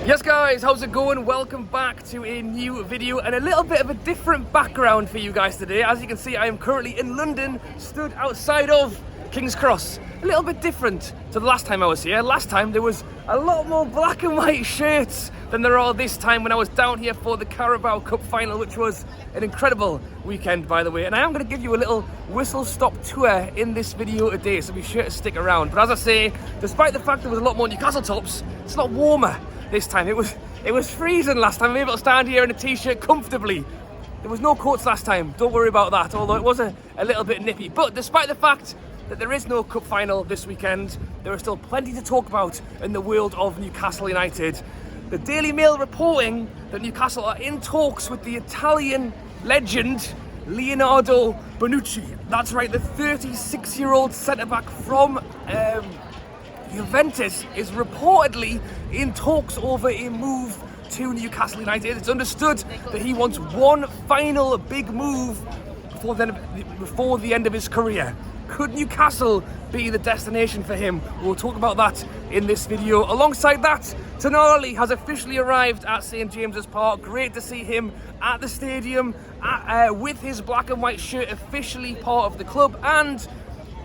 Yes guys, how's it going? Welcome back to a new video and a little bit of a different background for you guys today. As you can see, I am currently in London, stood outside of King's Cross. A little bit different to the last time I was here. Last time there was a lot more black and white shirts than there are this time when I was down here for the Carabao Cup final, which was an incredible weekend, by the way. And I am going to give you a little whistle-stop tour in this video today, so be sure to stick around. But as I say, despite the fact there was a lot more Newcastle tops, it's a lot warmer this time. It was freezing last time. I'm able to stand here in a t-shirt comfortably. There was no coats last time, don't worry about that, although it was a little bit nippy. But despite the fact that there is no cup final this weekend, there is still plenty to talk about in the world of Newcastle United. The Daily Mail reporting that Newcastle are in talks with the Italian legend Leonardo Bonucci. That's right, the 36-year-old centre-back from Juventus is reportedly in talks over a move to Newcastle United. It's understood that he wants one final big move before the end of his career. Could Newcastle be the destination for him? We'll talk about that in this video. Alongside that, Tonali has officially arrived at St James's Park. Great to see him at the stadium with his black and white shirt officially part of the club. And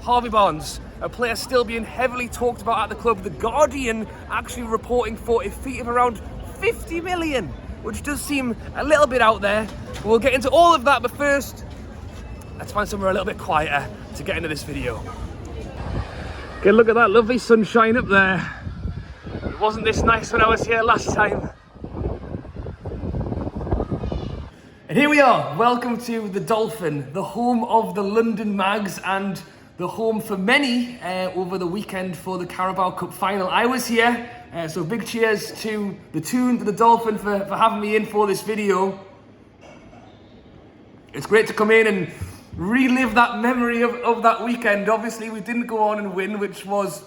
Harvey Barnes, a player still being heavily talked about at the club. The Guardian actually reporting for a fee of around 50 million, which does seem a little bit out there. We'll get into all of that, but first, let's find somewhere a little bit quieter to get into this video. Okay, look at that lovely sunshine up there. It wasn't this nice when I was here last time. And here we are. Welcome to the Dolphin, the home of the London Mags and the home for many over the weekend for the Carabao Cup final. I was here, so big cheers to the Toon, to the Dolphin for having me in for this video. It's great to come in and relive that memory of that weekend. Obviously, we didn't go on and win, which was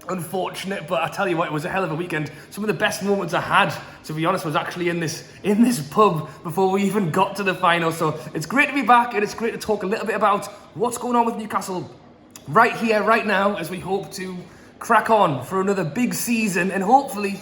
unfortunate, but I tell you what, it was a hell of a weekend. Some of the best moments I had, to be honest, was actually in this pub before we even got to the final. So it's great to be back, and it's great to talk a little bit about what's going on with Newcastle right here, right now, as we hope to crack on for another big season and hopefully,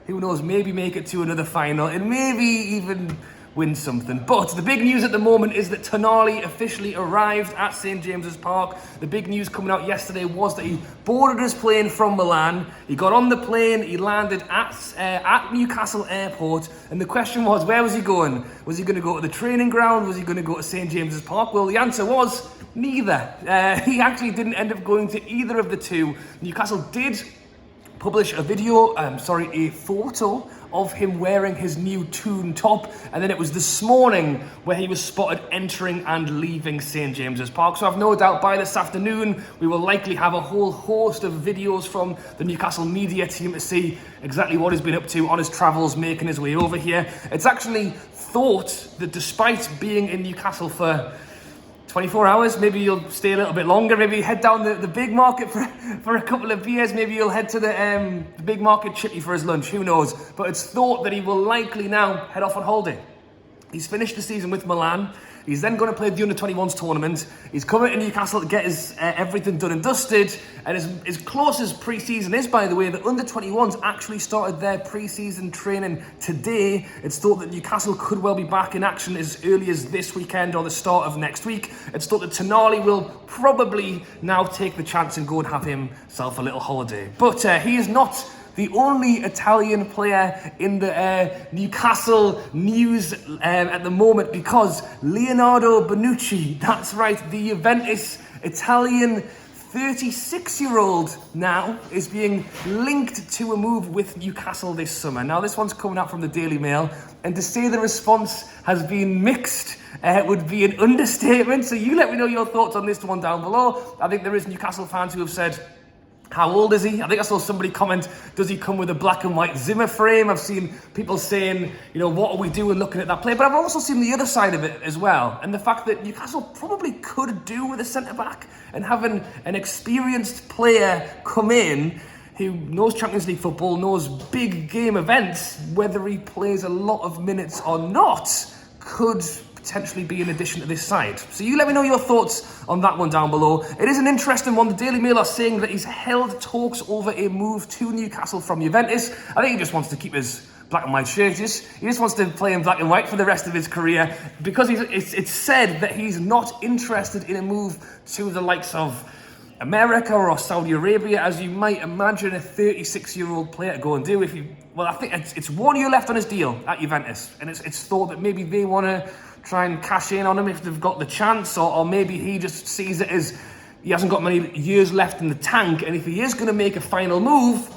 who knows, maybe make it to another final and maybe even win something. But the big news at the moment is that Tonali officially arrived at St James's Park. The big news coming out yesterday was that he boarded his plane from Milan. He got on the plane, he landed at Newcastle Airport, and the question was, where was he going? Was he going to go to the training ground? Was he going to go to St James's Park? Well, the answer was neither. He actually didn't end up going to either of the two. Newcastle did publish a photo of him wearing his new Toon top, and then it was this morning where he was spotted entering and leaving St James's Park. So I've no doubt by this afternoon we will likely have a whole host of videos from the Newcastle media team to see exactly what he's been up to on his travels making his way over here. It's actually thought that despite being in Newcastle for 24 hours, maybe you'll stay a little bit longer, maybe head down the big market for a couple of beers, maybe you'll head to the big market chippy for his lunch, who knows. But it's thought that he will likely now head off on holiday. He's finished the season with Milan. He's then going to play the Under-21s tournament. He's coming to Newcastle to get his everything done and dusted. And as close as pre-season is, by the way, the Under-21s actually started their pre-season training today. It's thought that Newcastle could well be back in action as early as this weekend or the start of next week. It's thought that Tonali will probably now take the chance and go and have himself a little holiday. But he is not the only Italian player in the Newcastle news at the moment, because Leonardo Bonucci, that's right, the Juventus Italian 36-year-old now is being linked to a move with Newcastle this summer. Now, this one's coming out from the Daily Mail, and to say the response has been mixed would be an understatement. So you let me know your thoughts on this one down below. I think there is Newcastle fans who have said, how old is he? I think I saw somebody comment, does he come with a black and white Zimmer frame? I've seen people saying, you know, what are we doing looking at that play? But I've also seen the other side of it as well. And the fact that Newcastle probably could do with a centre-back and having an experienced player come in who knows Champions League football, knows big game events, whether he plays a lot of minutes or not, could potentially be an addition to this side. So you let me know your thoughts on that one down below. It is an interesting one. The Daily Mail are saying that he's held talks over a move to Newcastle from Juventus. I think he just wants to keep his black and white shirts. He just wants to play in black and white for the rest of his career, because it's said that he's not interested in a move to the likes of America or Saudi Arabia, as you might imagine a 36-year-old player to go and do. I think it's 1 year left on his deal at Juventus, and it's thought that maybe they want to try and cash in on him if they've got the chance, or maybe he just sees it as he hasn't got many years left in the tank, and if he is going to make a final move,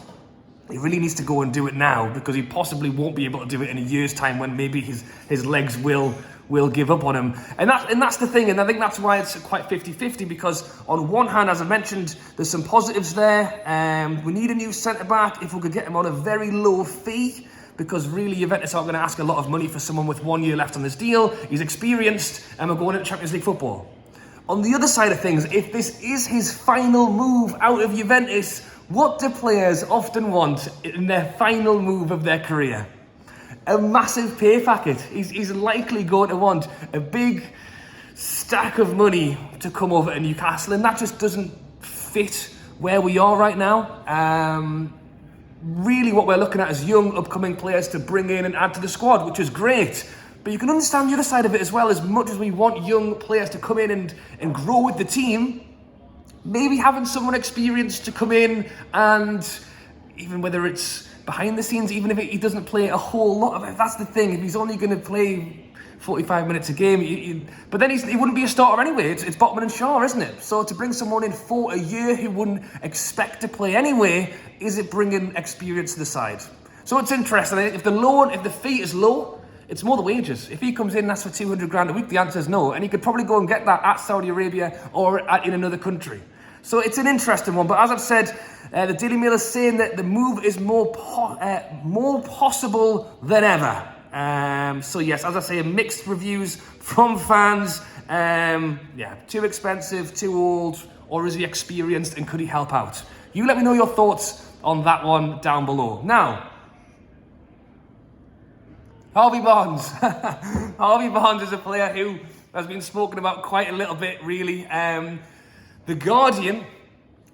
he really needs to go and do it now, because he possibly won't be able to do it in a year's time when maybe his legs will give up on him. And that's the thing, and I think that's why it's quite 50-50, because on one hand, as I mentioned, there's some positives there. We need a new centre-back if we could get him on a very low fee, because really Juventus aren't going to ask a lot of money for someone with 1 year left on this deal. He's experienced, and we're going into Champions League football. On the other side of things, if this is his final move out of Juventus, what do players often want in their final move of their career? A massive pay packet. He's likely going to want a big stack of money to come over to Newcastle, and that just doesn't fit where we are right now. Really what we're looking at is young, upcoming players to bring in and add to the squad, which is great. But you can understand the other side of it as well. As much as we want young players to come in and grow with the team, maybe having someone experienced to come in, and even whether it's behind the scenes, even if he doesn't play a whole lot of it, that's the thing. If he's only going to play 45 minutes a game, but then he wouldn't be a starter anyway. It's Botman and Shaw, isn't it? So to bring someone in for a year who wouldn't expect to play anyway, is it bringing experience to the side? So it's interesting. If the fee is low, it's more the wages. If he comes in and asks for 200 grand a week, the answer is no, and he could probably go and get that at Saudi Arabia or in another country. So it's an interesting one, but as I've said, the Daily Mail is saying that the move is more possible than ever. So yes, as I say, mixed reviews from fans. Too expensive, too old, or is he experienced and could he help out? You let me know your thoughts on that one down below. Now, Harvey Barnes. Harvey Barnes is a player who has been spoken about quite a little bit, really. The Guardian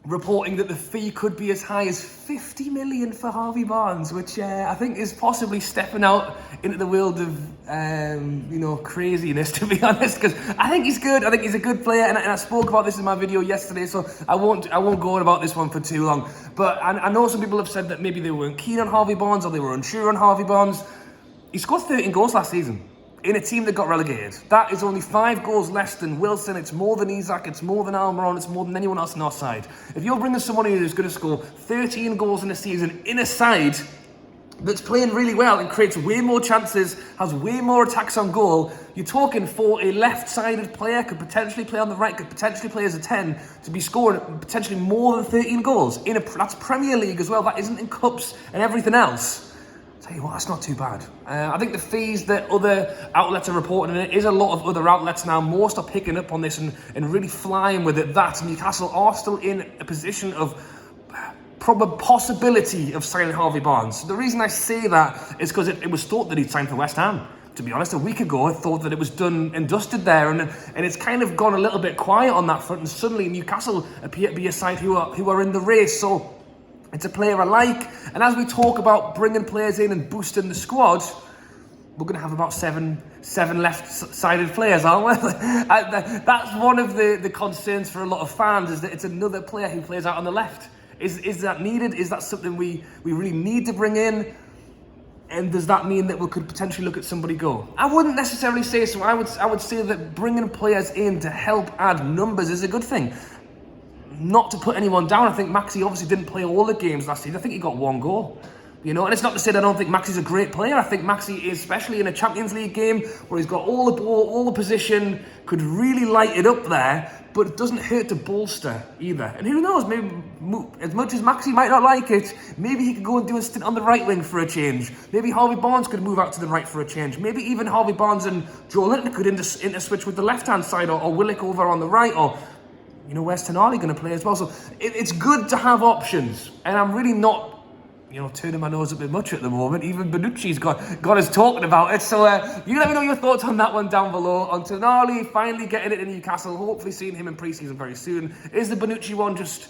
reporting that the fee could be as high as 50 million for Harvey Barnes, which I think is possibly stepping out into the world of, craziness, to be honest, because I think he's good. I think he's a good player, and I spoke about this in my video yesterday, so I won't go on about this one for too long. But I know some people have said that maybe they weren't keen on Harvey Barnes, or they were unsure on Harvey Barnes. He scored 13 goals last season in a team that got relegated. That is only 5 goals less than Wilson. It's more than Isak. It's more than Almiron. It's more than anyone else on our side. If you're bringing someone in who's going to score 13 goals in a season in a side that's playing really well and creates way more chances, has way more attacks on goal, you're talking for a left-sided player, could potentially play on the right, could potentially play as a 10, to be scoring potentially more than 13 goals. That's Premier League as well. That isn't in cups and everything else. Tell you what, that's not too bad. I think the fees that other outlets are reporting, and it is a lot of other outlets now, most are picking up on this and really flying with it, that Newcastle are still in a position of possibility of signing Harvey Barnes. The reason I say that is because it was thought that he'd signed for West Ham. To be honest, a week ago, I thought that it was done and dusted there, and it's kind of gone a little bit quiet on that front, and suddenly Newcastle appear to be a side who are in the race. So it's a player I like, and as we talk about bringing players in and boosting the squad, we're going to have about seven left-sided players, aren't we? That's one of the concerns for a lot of fans, is that it's another player who plays out on the left. Is that needed? Is that something we really need to bring in? And does that mean that we could potentially look at somebody go? I wouldn't necessarily say so. I would say that bringing players in to help add numbers is a good thing. Not to put anyone down, I think Maxi obviously didn't play all the games last season. I think he got 1 goal. And it's not to say that I don't think Maxi's a great player. I think Maxi is, especially in a Champions League game where he's got all the ball, all the position, could really light it up there, but it doesn't hurt to bolster either. And who knows, maybe as much as Maxi might not like it, maybe he could go and do a stint on the right wing for a change. Maybe Harvey Barnes could move out to the right for a change. Maybe even Harvey Barnes and Joe Linton could interswitch with the left-hand side, or Willock over on the right, or where's Tonali going to play as well? So it's good to have options, and I'm really not turning my nose a bit much at the moment. Even Bonucci's got us talking about it. So you let me know your thoughts on that one down below. On Tonali finally getting it in Newcastle, hopefully seeing him in pre-season very soon. Is the Bonucci one just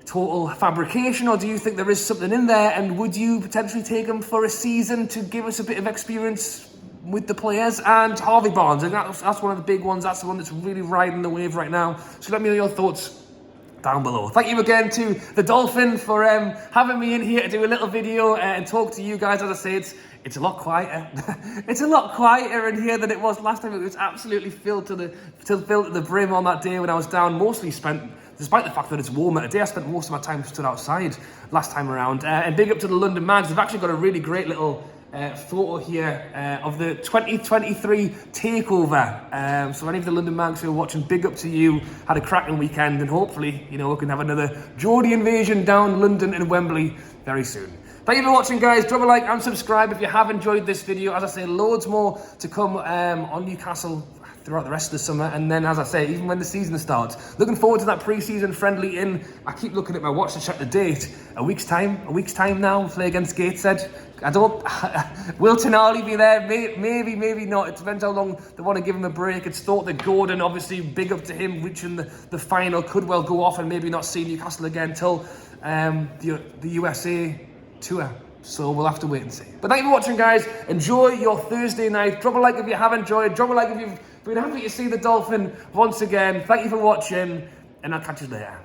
total fabrication, or do you think there is something in there? And would you potentially take him for a season to give us a bit of experience with the players? And Harvey Barnes, and that's one of the big ones. That's the one that's really riding the wave right now. So let me know your thoughts down below. Thank you again to the Dolphin for having me in here to do a little video and talk to you guys. As I say, it's a lot quieter. It's a lot quieter in here than it was last time. It was absolutely filled to the brim on that day when I was down. Mostly spent, despite the fact that it's warmer today, I spent most of my time stood outside last time around. And big up to the London Mags. They've actually got a really great little photo here of the 2023 takeover. So any of the London Mags who are watching, big up to you. Had a cracking weekend, and hopefully, we can have another Geordie invasion down London and Wembley very soon. Thank you for watching, guys. Drop a like and subscribe if you have enjoyed this video. As I say, loads more to come on Newcastle throughout the rest of the summer, and then, as I say, even when the season starts. Looking forward to that pre-season friendly in, I keep looking at my watch to check the date, a week's time now, we'll play against Gateshead. Will Tonali be there? Maybe, maybe not. It depends how long they want to give him a break. It's thought that Gordon, obviously, big up to him, reaching the final, could well go off and maybe not see Newcastle again till the USA tour. So we'll have to wait and see. But thank you for watching, guys. Enjoy your Thursday night. Drop a like if you have enjoyed. Drop a like if you've been happy to see the Dolphin once again. Thank you for watching, and I'll catch you later.